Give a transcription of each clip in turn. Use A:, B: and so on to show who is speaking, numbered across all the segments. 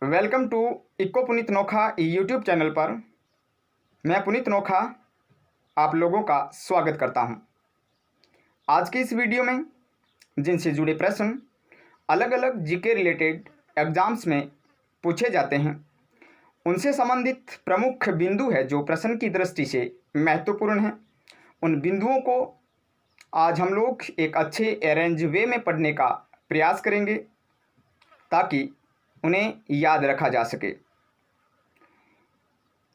A: Welcome to eco Puneet Nokha YouTube channel पर मैं पुनीत नोखा आप लोगों का स्वागत करता हूं। आज के इस वीडियो में जिनसे जुड़े प्रश्न अलग अलग जीके रिलेटेड एग्ज़ाम्स में पूछे जाते हैं उनसे संबंधित प्रमुख बिंदु है जो प्रश्न की दृष्टि से महत्वपूर्ण हैं। उन बिंदुओं को आज हम लोग एक अच्छे अरेंज वे में पढ़ने का प्रयास करेंगे ताकि उन्हें याद रखा जा सके।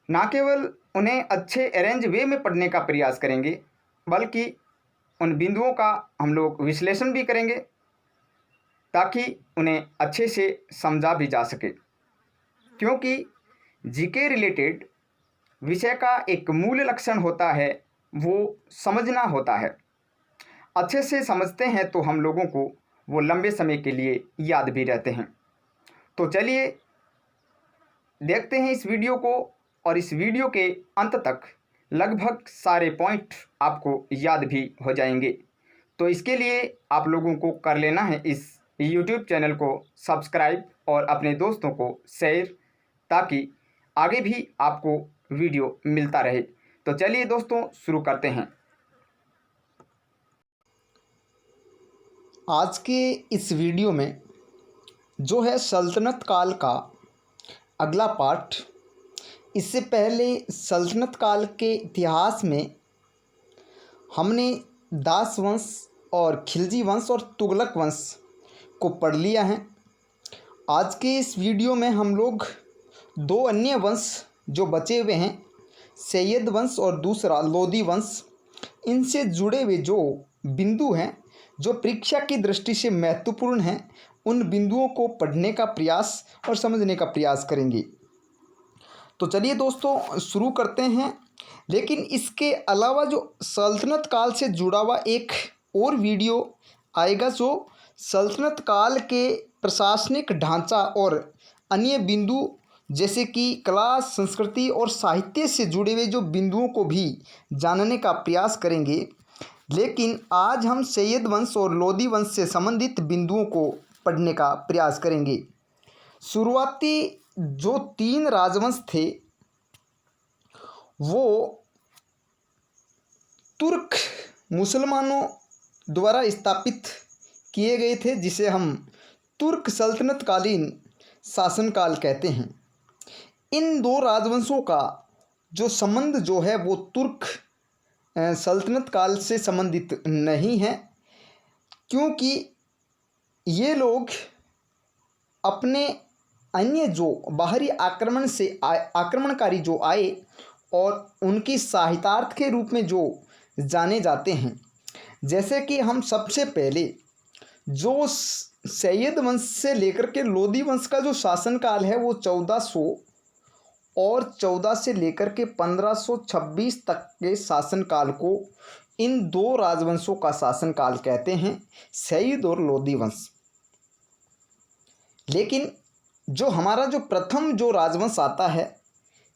A: ना केवल उन्हें अच्छे अरेंज वे में पढ़ने का प्रयास करेंगे बल्कि उन बिंदुओं का हम लोग विश्लेषण भी करेंगे ताकि उन्हें अच्छे से समझा भी जा सके, क्योंकि जीके रिलेटेड विषय का एक मूल लक्षण होता है वो समझना होता है। अच्छे से समझते हैं तो हम लोगों को वो लंबे समय के लिए याद भी रहते हैं। तो चलिए देखते हैं इस वीडियो को, और इस वीडियो के अंत तक लगभग सारे पॉइंट आपको याद भी हो जाएंगे। तो इसके लिए आप लोगों को कर लेना है इस YouTube चैनल को सब्सक्राइब और अपने दोस्तों को शेयर, ताकि आगे भी आपको वीडियो मिलता रहे। तो चलिए दोस्तों शुरू करते हैं।
B: आज के इस वीडियो में जो है सल्तनत काल का अगला पार्ट। इससे पहले सल्तनत काल के इतिहास में हमने दास वंश और खिलजी वंश और तुगलक वंश को पढ़ लिया है। आज के इस वीडियो में हम लोग दो अन्य वंश जो बचे हुए हैं, सैयद वंश और दूसरा लोदी वंश, इनसे जुड़े हुए जो बिंदु हैं जो परीक्षा की दृष्टि से महत्वपूर्ण हैं, उन बिंदुओं को पढ़ने का प्रयास और समझने का प्रयास करेंगे। तो चलिए दोस्तों शुरू करते हैं। लेकिन इसके अलावा जो सल्तनत काल से जुड़ा हुआ एक और वीडियो आएगा जो सल्तनत काल के प्रशासनिक ढांचा और अन्य बिंदु जैसे कि कला, संस्कृति और साहित्य से जुड़े हुए जो बिंदुओं को भी जानने का प्रयास करेंगे। लेकिन आज हम सैयद वंश और लोदी वंश से संबंधित बिंदुओं को पढ़ने का प्रयास करेंगे। शुरुआती जो तीन राजवंश थे वो तुर्क मुसलमानों द्वारा स्थापित किए गए थे, जिसे हम तुर्क सल्तनतकालीन शासनकाल कहते हैं। इन दो राजवंशों का जो संबंध जो है वो तुर्क सल्तनत काल से संबंधित नहीं है, क्योंकि ये लोग अपने अन्य जो बाहरी आक्रमण से आक्रमणकारी जो आए और उनकी सहायतार्थ के रूप में जो जाने जाते हैं। जैसे कि हम सबसे पहले जो सैयद वंश से लेकर के लोदी वंश का जो शासनकाल है वो 1400 और 14 से लेकर के 1526 तक के शासनकाल को इन दो राजवंशों का शासनकाल कहते हैं, सैयद और लोदी वंश। लेकिन जो हमारा जो प्रथम जो राजवंश आता है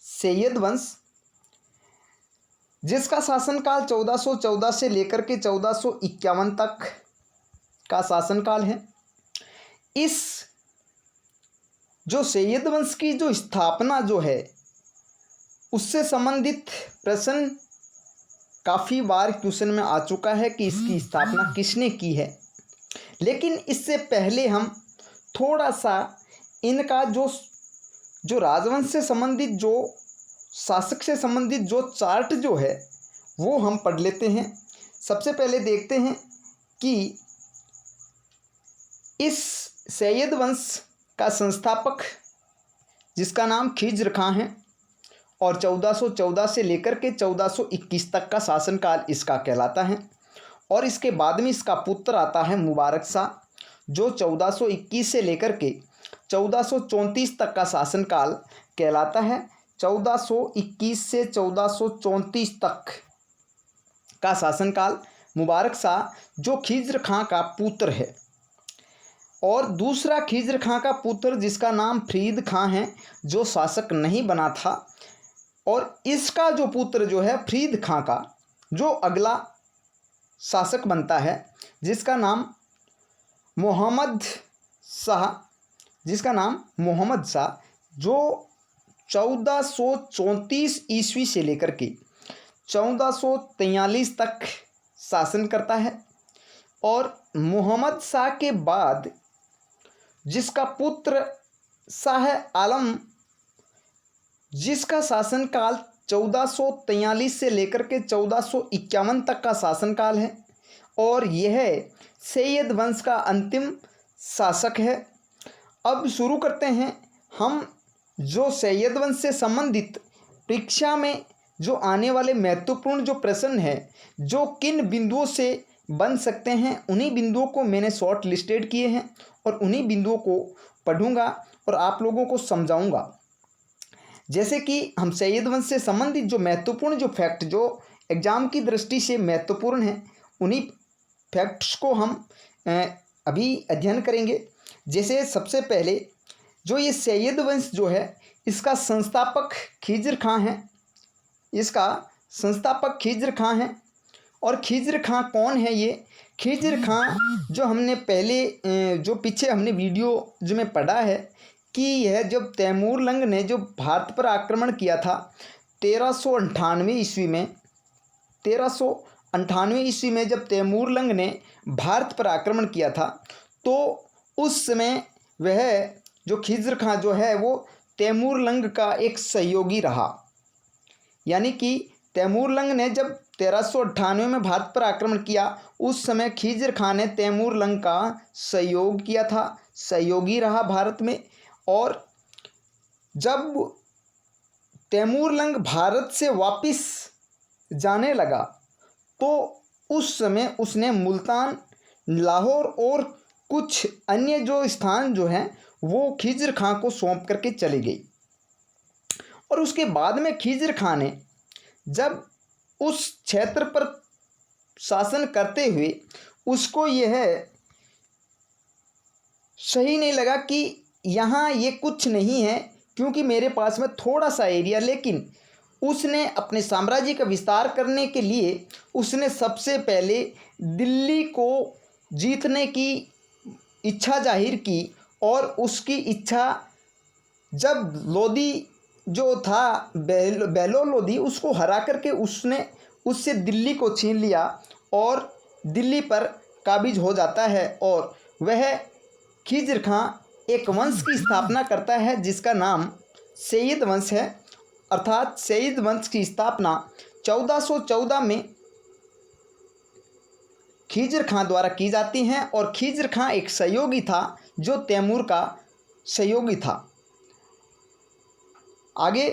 B: सैयद वंश, जिसका शासनकाल 1414 से लेकर के 1451 तक का शासनकाल है, इस जो सैयद वंश की जो स्थापना जो है उससे संबंधित प्रश्न काफ़ी बार क्वेश्चन में आ चुका है कि इसकी स्थापना किसने की है। लेकिन इससे पहले हम थोड़ा सा इनका जो राजवंश से संबंधित जो शासक से संबंधित जो चार्ट जो है वो हम पढ़ लेते हैं। सबसे पहले देखते हैं कि इस सैयद वंश का संस्थापक जिसका नाम खिज्र खां है और 1414 से लेकर के 1421 तक का शासनकाल इसका कहलाता है। और इसके बाद में इसका पुत्र आता है मुबारक शाह, जो 1421 से लेकर के 1434 तक का शासनकाल कहलाता है। 1421 से 1434 तक का शासनकाल मुबारक शाह जो खिज्र खां का पुत्र है। और दूसरा खिज्र खां का पुत्र जिसका नाम फरीद खां है जो शासक नहीं बना था, और इसका जो पुत्र जो है फरीद खां का जो अगला शासक बनता है जिसका नाम मोहम्मद शाह, जिसका नाम मोहम्मद शाह, जो 1434 ईस्वी से लेकर के 1443 तक शासन करता है। और मोहम्मद शाह के बाद जिसका पुत्र शाह आलम, जिसका शासनकाल 1443 से लेकर के 1451 तक का शासनकाल है, और यह सैयद वंश का अंतिम शासक है। अब शुरू करते हैं हम जो सैयद वंश से संबंधित परीक्षा में जो आने वाले महत्वपूर्ण जो प्रश्न है, जो किन बिंदुओं से बन सकते हैं, उन्हीं बिंदुओं को मैंने शॉर्ट लिस्टेड किए हैं और उन्हीं बिंदुओं को पढ़ूंगा और आप लोगों को समझाऊंगा। जैसे कि हम सैयद वंश से संबंधित जो महत्वपूर्ण जो फैक्ट जो एग्ज़ाम की दृष्टि से महत्वपूर्ण हैं, उन्हीं फैक्ट्स को हम अभी अध्ययन करेंगे। जैसे सबसे पहले जो ये सैयद वंश जो है, इसका संस्थापक खिज़्र खां है। इसका संस्थापक खिज़्र खां है। और खिज़्र खां कौन है? ये खिज़्र खां जो हमने पहले जो पीछे हमने वीडियो जो में पढ़ा है कि यह जब तैमूर लंग ने जो भारत पर आक्रमण किया था 1398 ईस्वी में, 1398 ईस्वी में जब तैमूर लंग ने भारत पर आक्रमण किया था, तो उस समय वह जो खिज़्र खां जो है वो तैमूर लंग का एक सहयोगी रहा। यानी कि तैमूर लंग ने जब 1398 में भारत पर आक्रमण किया, उस समय खिज़्र खां ने तैमूर लंग का सहयोग किया था, सहयोगी रहा भारत में। और जब तैमूर लंग भारत से वापस जाने लगा, तो उस समय उसने मुल्तान, लाहौर और कुछ अन्य जो स्थान जो हैं वो खिज़्र खां को सौंप करके चली गई। और उसके बाद में खिज़्र खां ने जब उस क्षेत्र पर शासन करते हुए उसको यह सही नहीं लगा कि यहाँ ये कुछ नहीं है, क्योंकि मेरे पास में थोड़ा सा एरिया, लेकिन उसने अपने साम्राज्य का विस्तार करने के लिए उसने सबसे पहले दिल्ली को जीतने की इच्छा जाहिर की। और उसकी इच्छा जब लोदी जो था बेलो लोदी, उसको हरा करके उसने उससे दिल्ली को छीन लिया और दिल्ली पर काबिज हो जाता है। और वह खिज़्र खां एक वंश की स्थापना करता है जिसका नाम सैयद वंश है। अर्थात सैयद वंश की स्थापना 1414 में खिज़्र खां द्वारा की जाती है। और खिज़्र खां एक सहयोगी था जो तैमूर का सहयोगी था। आगे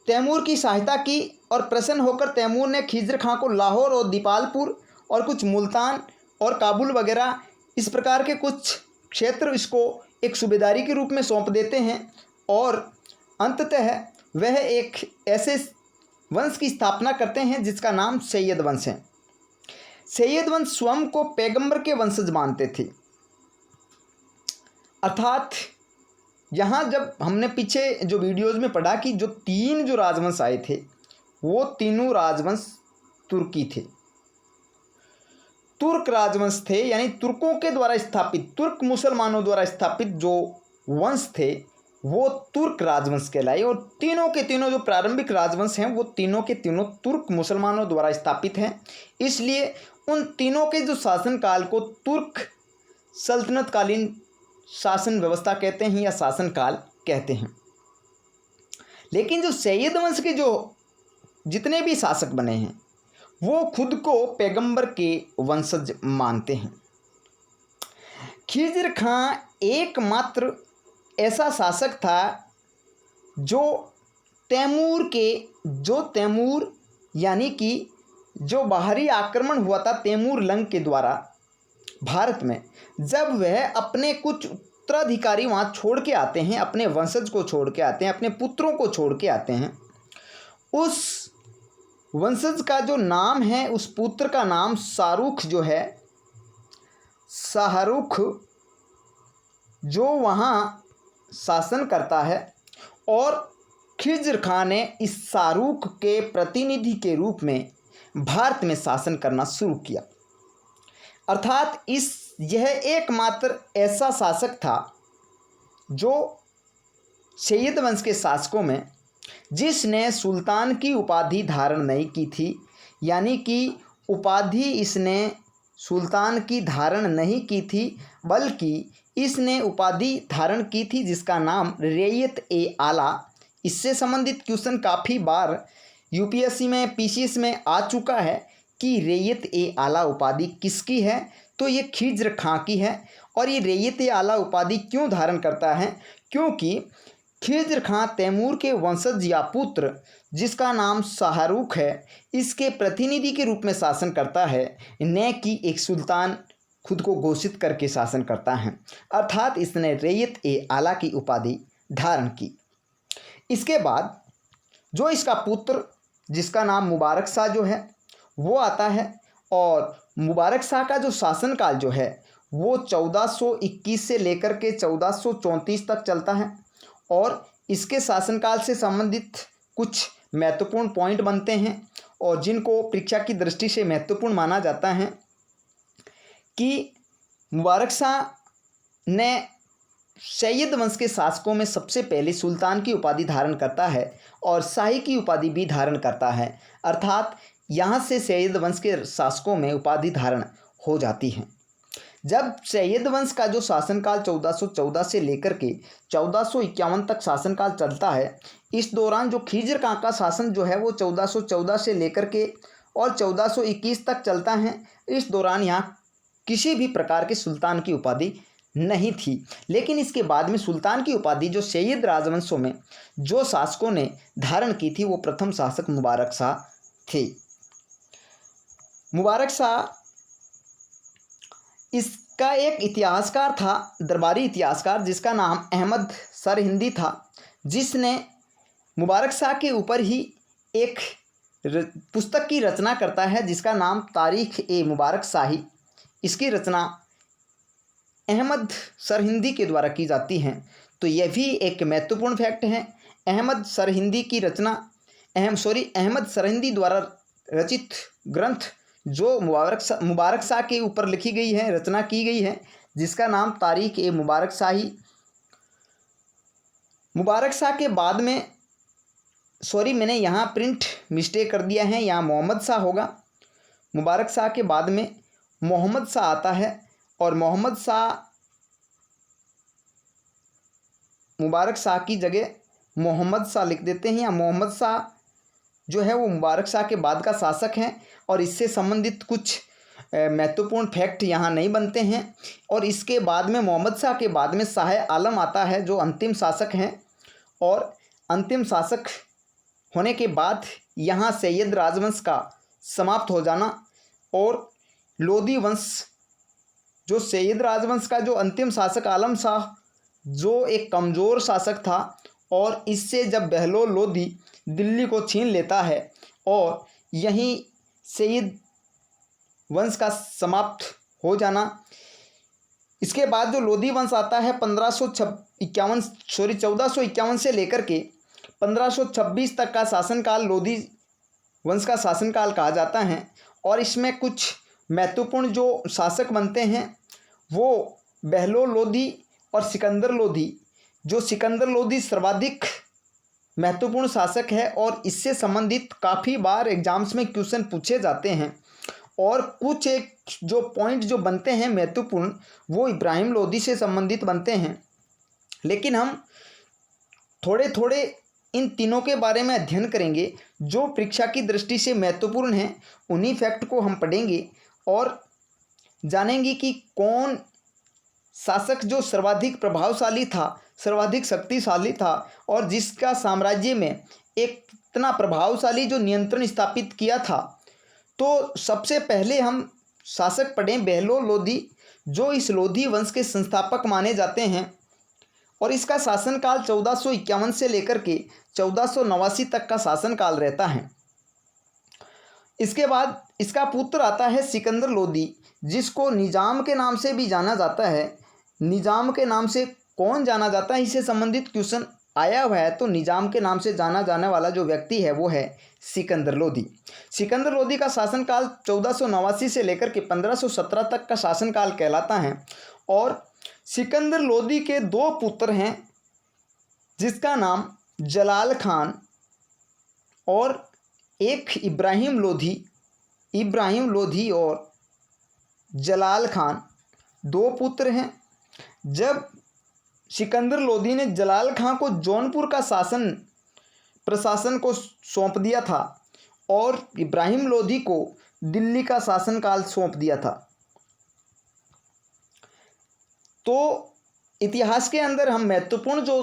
B: तैमूर की सहायता की और प्रसन्न होकर तैमूर ने खिज़्र खां को लाहौर और दीपालपुर और कुछ मुल्तान और काबुल वगैरह इस प्रकार के कुछ क्षेत्र इसको एक सूबेदारी के रूप में सौंप देते हैं। और अंततः वह एक ऐसे वंश की स्थापना करते हैं जिसका नाम सैयद वंश है। सैयद वंश स्वयं को पैगंबर के वंशज मानते थे। अर्थात यहाँ जब हमने पीछे जो वीडियोज़ में पढ़ा कि जो तीन जो राजवंश आए थे, वो तीनों राजवंश तुर्की थे, तुर्क राजवंश थे। यानी तुर्कों के द्वारा स्थापित, तुर्क मुसलमानों द्वारा स्थापित जो वंश थे वो तुर्क राजवंश कहलाए। और तीनों के तीनों जो प्रारंभिक राजवंश हैं वो तीनों के तीनों तुर्क मुसलमानों द्वारा स्थापित हैं। इसलिए उन तीनों के जो शासनकाल को तुर्क सल्तनतकालीन शासन व्यवस्था कहते हैं या शासनकाल कहते हैं। लेकिन जो सैयद वंश के जो जितने भी शासक बने हैं वो खुद को पैगंबर के वंशज मानते हैं। खिज़्र खां एकमात्र ऐसा शासक था जो तैमूर यानी कि जो बाहरी आक्रमण हुआ था तैमूर लंग के द्वारा भारत में, जब वह अपने कुछ उत्तराधिकारी वहाँ छोड़ के आते हैं, अपने वंशज को छोड़ के आते हैं, अपने पुत्रों को छोड़ के आते हैं, उस वंशज का जो नाम है, उस पुत्र का नाम शाहरुख जो है, शाहरुख जो वहाँ शासन करता है। और खिज़्र खां ने इस शाहरुख के प्रतिनिधि के रूप में भारत में शासन करना शुरू किया। अर्थात यह एकमात्र ऐसा शासक था जो सैयद वंश के शासकों में जिसने सुल्तान की उपाधि धारण नहीं की थी, यानी कि उपाधि इसने सुल्तान की धारण नहीं की थी, बल्कि इसने उपाधि धारण की थी जिसका नाम रैयत ए आला। इससे संबंधित क्वेश्चन काफ़ी बार यूपीएससी में, पीसीएस में आ चुका है कि रैयत ए आला उपाधि किसकी है, तो ये खिज्र खां की है। और ये रैयत ए आला उपाधि क्यों धारण करता है, क्योंकि खिज्र खां तैमूर के वंशज या पुत्र जिसका नाम शाहरुख है, इसके प्रतिनिधि के रूप में शासन करता है, न कि एक सुल्तान खुद को घोषित करके शासन करता है। अर्थात इसने रैयत ए आला की उपाधि धारण की। इसके बाद जो इसका पुत्र जिसका नाम मुबारक शाह जो है वो आता है, और मुबारक शाह का जो शासनकाल जो है वो 1421 से लेकर के 1434 तक चलता है। और इसके शासनकाल से संबंधित कुछ महत्वपूर्ण पॉइंट बनते हैं और जिनको परीक्षा की दृष्टि से महत्वपूर्ण माना जाता है कि मुबारक शाह ने सैयद वंश के शासकों में सबसे पहले सुल्तान की उपाधि धारण करता है और शाही की उपाधि भी धारण करता है। अर्थात यहाँ से सैयद वंश के शासकों में उपाधि धारण हो जाती है। जब सैयद वंश का जो शासनकाल 1414 से लेकर के 1451 तक शासनकाल चलता है, इस दौरान जो खिज्र खां का शासन जो है वो 1414 से लेकर के और 1421 तक चलता है। इस दौरान यहाँ किसी भी प्रकार के सुल्तान की उपाधि नहीं थी, लेकिन इसके बाद में सुल्तान की उपाधि जो सैयद राजवंशों में जो शासकों ने धारण की थी वो प्रथम शासक मुबारक शाह थे। मुबारक शाह इसका एक इतिहासकार था, दरबारी इतिहासकार, जिसका नाम अहमद सरहिंदी था, जिसने मुबारक शाह के ऊपर ही एक पुस्तक की रचना करता है जिसका नाम तारीख ए मुबारक शाही। इसकी रचना अहमद सरहिंदी के द्वारा की जाती है। तो यह भी एक महत्वपूर्ण फैक्ट है। अहमद सरहिंदी की रचना अहमद सरहिंदी द्वारा रचित ग्रंथ जो मुबारक शाह के ऊपर लिखी गई है, रचना की गई है, जिसका नाम तारीख ए मुबारक शाही। मुबारक शाह के बाद में मैंने यहाँ प्रिंट मिस्टेक कर दिया है, यहाँ मोहम्मद शाह होगा। मुबारक शाह के बाद में मोहम्मद शाह आता है और मोहम्मद शाह मुबारक शाह की जगह मोहम्मद शाह लिख देते हैं, या मोहम्मद शाह जो है वो मुबारक शाह के बाद का शासक हैं और इससे संबंधित कुछ महत्वपूर्ण फैक्ट यहाँ नहीं बनते हैं। और इसके बाद में मोहम्मद शाह के बाद में शाह आलम आता है जो अंतिम शासक हैं, और अंतिम शासक होने के बाद यहाँ सैयद राजवंश का समाप्त हो जाना और लोधी वंश, जो सैयद राजवंश का जो अंतिम शासक आलम शाह जो एक कमज़ोर शासक था, और इससे जब बहलोल लोधी दिल्ली को छीन लेता है और यहीं सैयद वंश का समाप्त हो जाना। इसके बाद जो लोधी वंश आता है 1451 से लेकर के 1526 तक का शासनकाल लोधी वंश का शासनकाल कहा जाता है। और इसमें कुछ महत्वपूर्ण जो शासक बनते हैं वो बहलोल लोधी और सिकंदर लोधी। जो सिकंदर लोधी सर्वाधिक महत्वपूर्ण शासक है और इससे संबंधित काफ़ी बार एग्जाम्स में क्वेश्चन पूछे जाते हैं। और कुछ एक जो पॉइंट जो बनते हैं महत्वपूर्ण वो इब्राहिम लोधी से संबंधित बनते हैं, लेकिन हम थोड़े थोड़े इन तीनों के बारे में अध्ययन करेंगे जो परीक्षा की दृष्टि से महत्वपूर्ण हैं। उन्हीं फैक्ट को हम पढ़ेंगे और जानेंगे कि कौन शासक जो सर्वाधिक प्रभावशाली था, सर्वाधिक शक्तिशाली था और जिसका साम्राज्य में एक इतना प्रभावशाली जो नियंत्रण स्थापित किया था। तो सबसे पहले हम शासक पढ़ें बहलोल लोधी, जो इस लोधी वंश के संस्थापक माने जाते हैं और इसका शासनकाल 1451 से लेकर के 1489 तक का शासनकाल रहता है। इसके बाद इसका पुत्र आता है सिकंदर लोधी, जिसको निजाम के नाम से भी जाना जाता है। निजाम के नाम से कौन जाना जाता है, इससे संबंधित क्वेश्चन आया हुआ है। तो निजाम के नाम से जाना जाने वाला जो व्यक्ति है वो है सिकंदर लोधी। सिकंदर लोधी का शासनकाल 1489 से लेकर के 1517 तक का शासनकाल कहलाता है। और सिकंदर लोदी के 2 पुत्र हैं, जिसका नाम जलाल खान और एक इब्राहिम लोधी और जलाल खान 2 पुत्र हैं। जब सिकंदर लोदी ने जलाल खान को जौनपुर का प्रशासन को सौंप दिया था और इब्राहिम लोधी को दिल्ली का शासनकाल सौंप दिया था। तो इतिहास के अंदर हम महत्वपूर्ण जो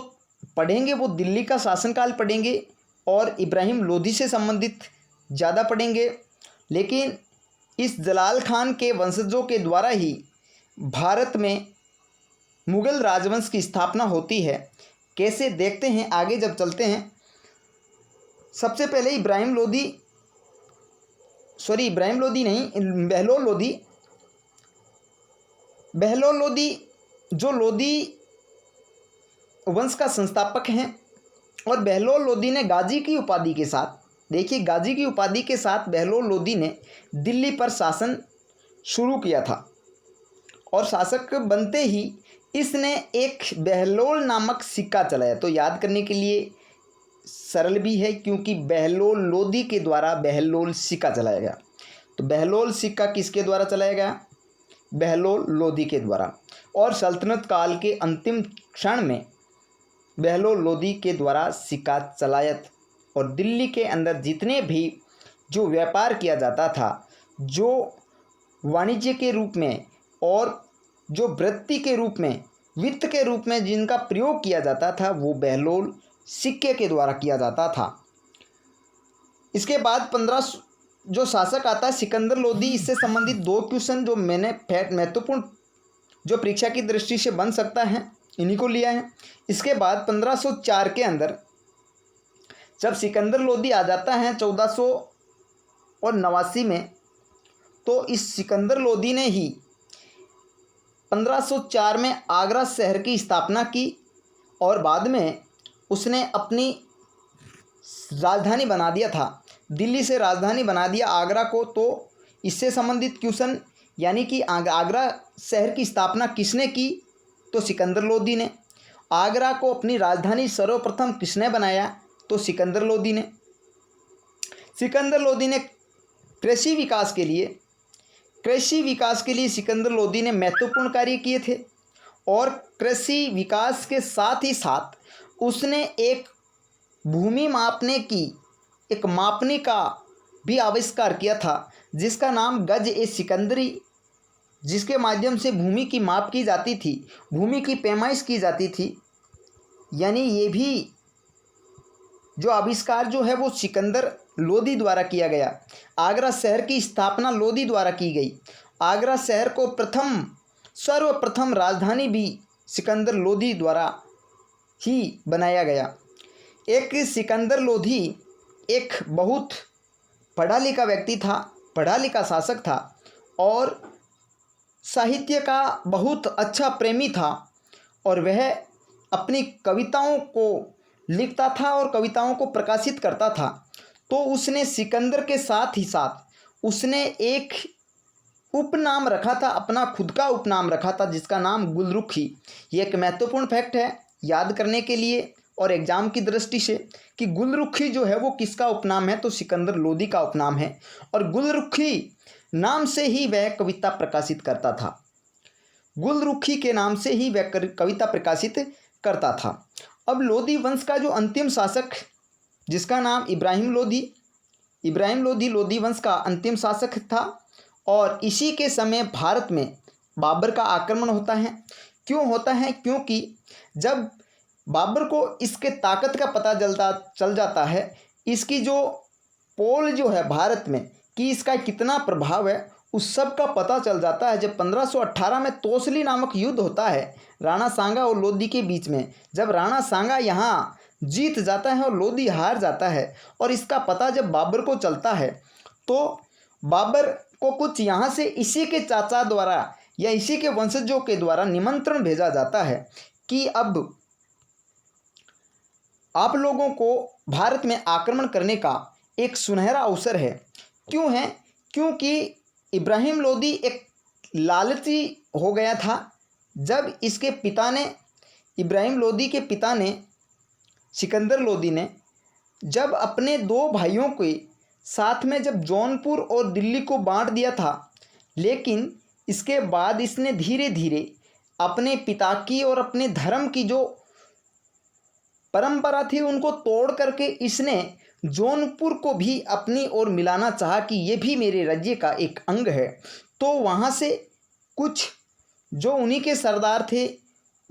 B: पढ़ेंगे वो दिल्ली का शासनकाल पढ़ेंगे और इब्राहिम लोधी से संबंधित ज़्यादा पढ़ेंगे। लेकिन इस जलाल खान के वंशजों के द्वारा ही भारत में मुग़ल राजवंश की स्थापना होती है। कैसे देखते हैं आगे जब चलते हैं। सबसे पहले बहलोल लोधी जो लोधी वंश का संस्थापक हैं और बहलोल लोधी ने गाजी की उपाधि के साथ, देखिए गाजी की उपाधि के साथ बहलोल लोधी ने दिल्ली पर शासन शुरू किया था और शासक बनते ही इसने एक बहलोल नामक सिक्का चलाया। तो याद करने के लिए सरल भी है क्योंकि बहलोल लोधी के द्वारा बहलोल सिक्का चलाया गया। तो बहलोल सिक्का किसके द्वारा चलाया गया? बहलोल लोधी के द्वारा। और सल्तनत काल के अंतिम क्षण में बहलोल लोधी के द्वारा सिक्का चलाया और दिल्ली के अंदर जितने भी जो व्यापार किया जाता था, जो वाणिज्य के रूप में और जो वृत्ति के रूप में, वित्त के रूप में जिनका प्रयोग किया जाता था, वो बहलोल सिक्के के द्वारा किया जाता था। इसके बाद 15 जो शासक आता है सिकंदर लोधी, इससे संबंधित 2 क्वेश्चन जो मैंने महत्वपूर्ण जो परीक्षा की दृष्टि से बन सकता है, इन्हीं को लिया है। इसके बाद 1504 के अंदर जब सिकंदर लोधी आ जाता है 1489 में, तो इस सिकंदर लोधी ने ही 1504 में आगरा शहर की स्थापना की और बाद में उसने अपनी राजधानी बना दिया था, दिल्ली से राजधानी बना दिया आगरा को। तो इससे संबंधित क्वेश्चन, यानी कि आगरा शहर की स्थापना किसने की? तो सिकंदर लोधी ने। आगरा को अपनी राजधानी सर्वप्रथम किसने बनाया? तो सिकंदर लोधी ने। सिकंदर लोधी ने कृषि विकास के लिए सिकंदर लोधी ने महत्वपूर्ण कार्य किए थे और कृषि विकास के साथ ही साथ उसने एक भूमि मापने की एक मापनी का भी आविष्कार किया था, जिसका नाम गज ए सिकंदरी, जिसके माध्यम से भूमि की माप की जाती थी, भूमि की पैमाइश की जाती थी। यानी ये भी जो आविष्कार जो है वो सिकंदर लोधी द्वारा किया गया। आगरा शहर की स्थापना लोधी द्वारा की गई। आगरा शहर को सर्वप्रथम राजधानी भी सिकंदर लोधी द्वारा ही बनाया गया। एक सिकंदर लोधी एक बहुत पढ़ा लिखा व्यक्ति था, पढ़ा लिखा शासक था और साहित्य का बहुत अच्छा प्रेमी था और वह अपनी कविताओं को लिखता था और कविताओं को प्रकाशित करता था। तो उसने सिकंदर के साथ ही साथ उसने एक उपनाम रखा था, अपना खुद का उपनाम रखा था, जिसका नाम गुलरुखी। ये एक महत्वपूर्ण फैक्ट है याद करने के लिए और एग्जाम की दृष्टि से कि गुलरुखी जो है वो किसका उपनाम है? तो सिकंदर लोधी का उपनाम है और गुलरुखी नाम से ही वह कविता प्रकाशित करता था। गुलरुखी के नाम से ही वह कविता प्रकाशित करता था। अब लोधी वंश का जो अंतिम शासक, जिसका नाम इब्राहिम लोधी लोधी वंश का अंतिम शासक था और इसी के समय भारत में बाबर का आक्रमण होता है। क्यों होता है? क्योंकि जब बाबर को इसके ताकत का पता चल जाता है, इसकी जो पोल जो है भारत में कि इसका कितना प्रभाव है, उस सब का पता चल जाता है। जब 1518 में तोसली नामक युद्ध होता है राणा सांगा और लोधी के बीच में, जब राणा सांगा यहाँ जीत जाता है और लोधी हार जाता है और इसका पता जब बाबर को चलता है, तो बाबर को कुछ यहाँ से इसी के चाचा द्वारा या इसी के वंशजों के द्वारा निमंत्रण भेजा जाता है कि अब आप लोगों को भारत में आक्रमण करने का एक सुनहरा अवसर है। क्यों है? क्योंकि इब्राहिम लोधी एक लालची हो गया था, जब इसके पिता ने, इब्राहिम लोदी के पिता ने, सिकंदर लोदी ने जब अपने 2 भाइयों के साथ में जब जौनपुर और दिल्ली को बांट दिया था, लेकिन इसके बाद इसने धीरे धीरे अपने पिता की और अपने धर्म की जो परंपरा थी उनको तोड़ करके इसने जौनपुर को भी अपनी ओर मिलाना चाहा कि ये भी मेरे राज्य का एक अंग है। तो वहाँ से कुछ जो उन्हीं के सरदार थे,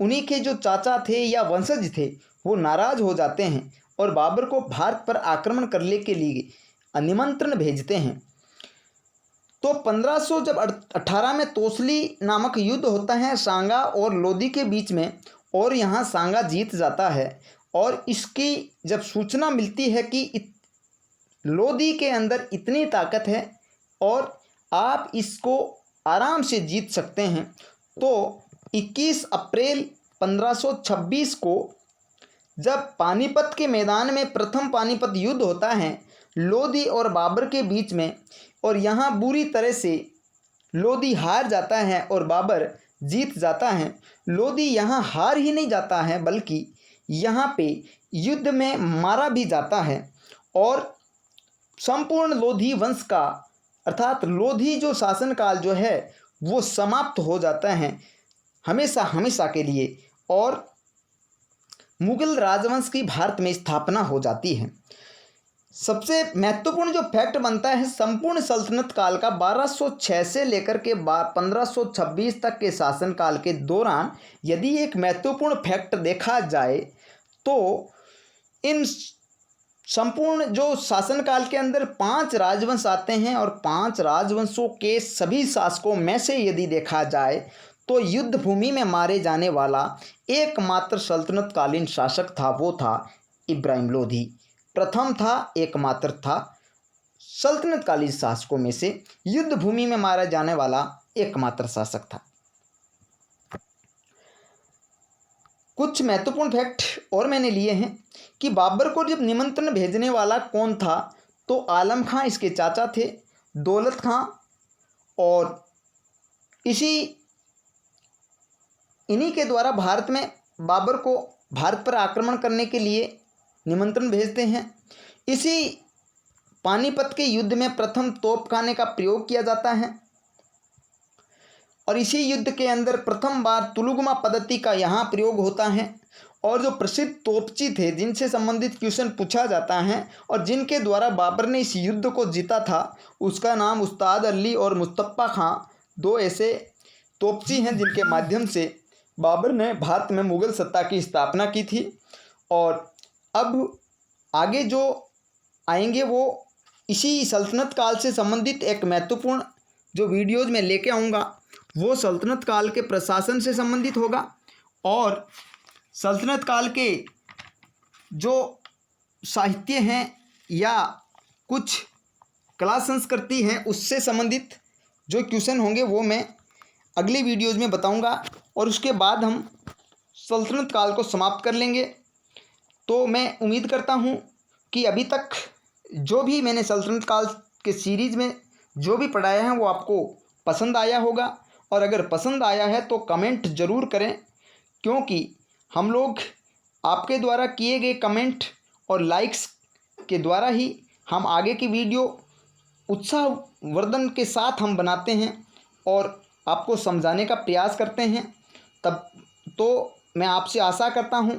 B: उन्हीं के जो चाचा थे या वंशज थे, वो नाराज़ हो जाते हैं और बाबर को भारत पर आक्रमण करने के लिए निमंत्रण भेजते हैं। तो 1518 में तोसली नामक युद्ध होता है सांगा और लोदी के बीच में, और यहाँ सांगा जीत जाता है। और इसकी जब सूचना मिलती है कि लोदी के अंदर इतनी ताकत है और आप इसको आराम से जीत सकते हैं, तो 21 अप्रैल 1526 को जब पानीपत के मैदान में प्रथम पानीपत युद्ध होता है लोदी और बाबर के बीच में, और यहाँ बुरी तरह से लोदी हार जाता है और बाबर जीत जाता है। लोदी यहाँ हार ही नहीं जाता है बल्कि यहाँ पे युद्ध में मारा भी जाता है और संपूर्ण लोधी वंश का अर्थात लोधी जो शासनकाल जो है वो समाप्त हो जाता है हमेशा हमेशा के लिए, और मुगल राजवंश की भारत में स्थापना हो जाती है। सबसे महत्वपूर्ण जो फैक्ट बनता है संपूर्ण सल्तनत काल का 1206 से लेकर के 1526 तक के शासनकाल के दौरान यदि एक महत्वपूर्ण फैक्ट देखा जाए तो इन संपूर्ण जो शासनकाल के अंदर 5 राजवंश आते हैं, और 5 राजवंशों के सभी शासकों में से यदि देखा जाए तो युद्ध भूमि में मारे जाने वाला एकमात्र सल्तनतकालीन शासक था, वो था इब्राहिम लोधी। प्रथम था, एकमात्र था, सल्तनतकालीन शासकों में से युद्ध भूमि में मारा जाने वाला एकमात्र शासक था। कुछ महत्वपूर्ण फैक्ट और मैंने लिए हैं कि बाबर को जब निमंत्रण भेजने वाला कौन था, तो आलम खां इसके चाचा थे, दौलत खां, और इन्हीं के द्वारा भारत में बाबर को भारत पर आक्रमण करने के लिए निमंत्रण भेजते हैं। इसी पानीपत के युद्ध में प्रथम तोपखाने का प्रयोग किया जाता है, और इसी युद्ध के अंदर प्रथम बार तुलुगमा पद्धति का यहाँ प्रयोग होता है। और जो प्रसिद्ध तोपची थे जिनसे संबंधित क्वेश्चन पूछा जाता है और जिनके द्वारा बाबर ने इस युद्ध को जीता था, उसका नाम उस्ताद अली और मुस्तफ़ा खां, 2 ऐसे तोपची हैं जिनके माध्यम से बाबर ने भारत में मुग़ल सत्ता की स्थापना की थी। और अब आगे जो आएंगे वो इसी सल्तनत काल से संबंधित एक महत्वपूर्ण जो वीडियोज़ में लेके आऊँगा वो सल्तनत काल के प्रशासन से संबंधित होगा, और सल्तनत काल के जो साहित्य हैं या कुछ कला संस्कृति हैं उससे संबंधित जो क्वेश्चन होंगे वो मैं अगली वीडियोज़ में बताऊंगा, और उसके बाद हम सल्तनत काल को समाप्त कर लेंगे। तो मैं उम्मीद करता हूं कि अभी तक जो भी मैंने सल्तनत काल के सीरीज़ में जो भी पढ़ाया है वो आपको पसंद आया होगा, और अगर पसंद आया है तो कमेंट ज़रूर करें, क्योंकि हम लोग आपके द्वारा किए गए कमेंट और लाइक्स के द्वारा ही हम आगे की वीडियो उत्साहवर्धन के साथ हम बनाते हैं और आपको समझाने का प्रयास करते हैं। तब तो मैं आपसे आशा करता हूं